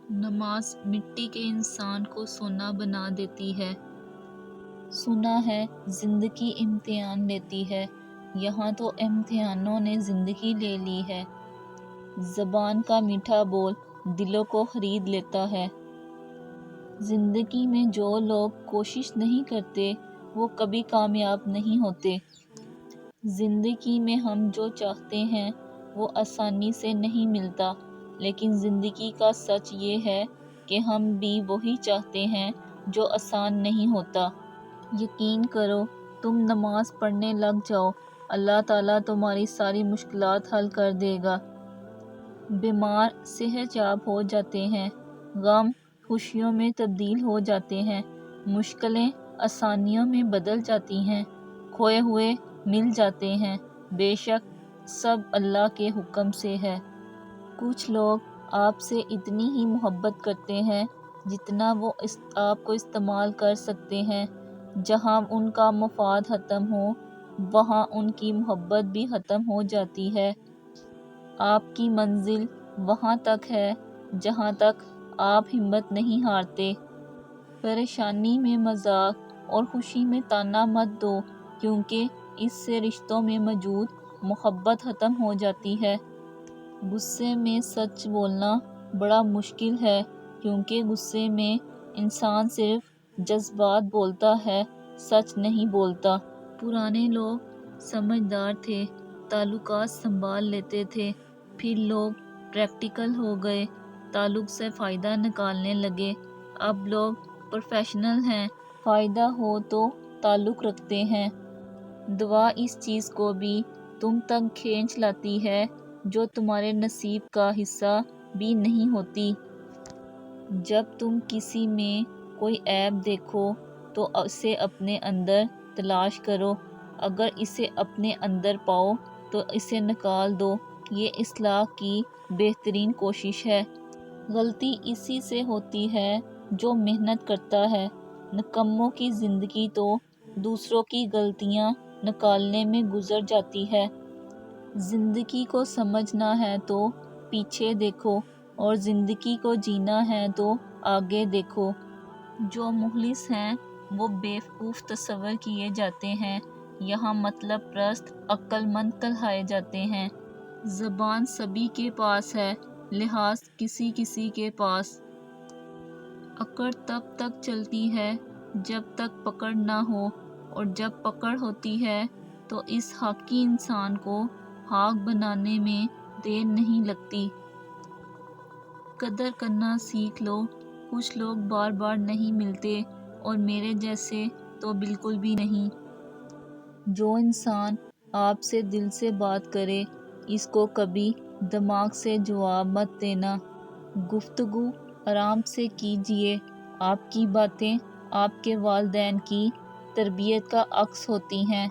نماز مٹی کے انسان کو سونا بنا دیتی ہے۔ سنا ہے زندگی امتحان لیتی ہے، یہاں تو امتحانوں نے زندگی لے لی ہے۔ زبان کا میٹھا بول دلوں کو خرید لیتا ہے۔ زندگی میں جو لوگ کوشش نہیں کرتے وہ کبھی کامیاب نہیں ہوتے۔ زندگی میں ہم جو چاہتے ہیں وہ آسانی سے نہیں ملتا، لیکن زندگی کا سچ یہ ہے کہ ہم بھی وہی چاہتے ہیں جو آسان نہیں ہوتا۔ یقین کرو، تم نماز پڑھنے لگ جاؤ، اللہ تعالیٰ تمہاری ساری مشکلات حل کر دے گا۔ بیمار صحت یاب ہو جاتے ہیں، غم خوشیوں میں تبدیل ہو جاتے ہیں، مشکلیں آسانیوں میں بدل جاتی ہیں، کھوئے ہوئے مل جاتے ہیں۔ بے شک سب اللہ کے حکم سے ہے۔ کچھ لوگ آپ سے اتنی ہی محبت کرتے ہیں جتنا وہ آپ کو استعمال کر سکتے ہیں۔ جہاں ان کا مفاد ختم ہو، وہاں ان کی محبت بھی ختم ہو جاتی ہے۔ آپ کی منزل وہاں تک ہے جہاں تک آپ ہمت نہیں ہارتے۔ پریشانی میں مذاق اور خوشی میں طعنہ مت دو، کیونکہ اس سے رشتوں میں موجود محبت ختم ہو جاتی ہے۔ غصے میں سچ بولنا بڑا مشکل ہے، کیونکہ غصے میں انسان صرف جذبات بولتا ہے، سچ نہیں بولتا۔ پرانے لوگ سمجھدار تھے، تعلقات سنبھال لیتے تھے، پھر لوگ پریکٹیکل ہو گئے، تعلق سے فائدہ نکالنے لگے۔ اب لوگ پروفیشنل ہیں، فائدہ ہو تو تعلق رکھتے ہیں۔ دعا اس چیز کو بھی تم تک کھینچ لاتی ہے جو تمہارے نصیب کا حصہ بھی نہیں ہوتی۔ جب تم کسی میں کوئی عیب دیکھو تو اسے اپنے اندر تلاش کرو، اگر اسے اپنے اندر پاؤ تو اسے نکال دو، یہ اصلاح کی بہترین کوشش ہے۔ غلطی اسی سے ہوتی ہے جو محنت کرتا ہے۔ نکموں کی زندگی تو دوسروں کی غلطیاں نکالنے میں گزر جاتی ہے۔ زندگی کو سمجھنا ہے تو پیچھے دیکھو، اور زندگی کو جینا ہے تو آگے دیکھو۔ جو مخلص ہیں وہ بیوقوف تصور کیے جاتے ہیں، یہاں مطلب پرست عقل مند کہلائے جاتے ہیں۔ زبان سبھی کے پاس ہے، لحاظ کسی کسی کے پاس۔ اکڑ تب تک چلتی ہے جب تک پکڑ نہ ہو، اور جب پکڑ ہوتی ہے تو اس حقی انسان کو حق بنانے میں دیر نہیں لگتی۔ قدر کرنا سیکھ لو، کچھ لوگ بار بار نہیں ملتے، اور میرے جیسے تو بالکل بھی نہیں۔ جو انسان آپ سے دل سے بات کرے، اس کو کبھی دماغ سے جواب مت دینا۔ گفتگو آرام سے کیجیے، آپ کی باتیں آپ کے والدین کی تربیت کا عکس ہوتی ہیں۔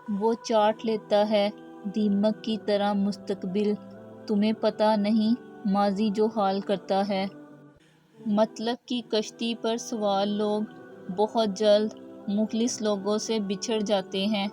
وہ چاٹ لیتا ہے دیمک کی طرح مستقبل، تمہیں پتہ نہیں ماضی جو حال کرتا ہے۔ مطلب کی کشتی پر سوار لوگ بہت جلد مخلص لوگوں سے بچھڑ جاتے ہیں۔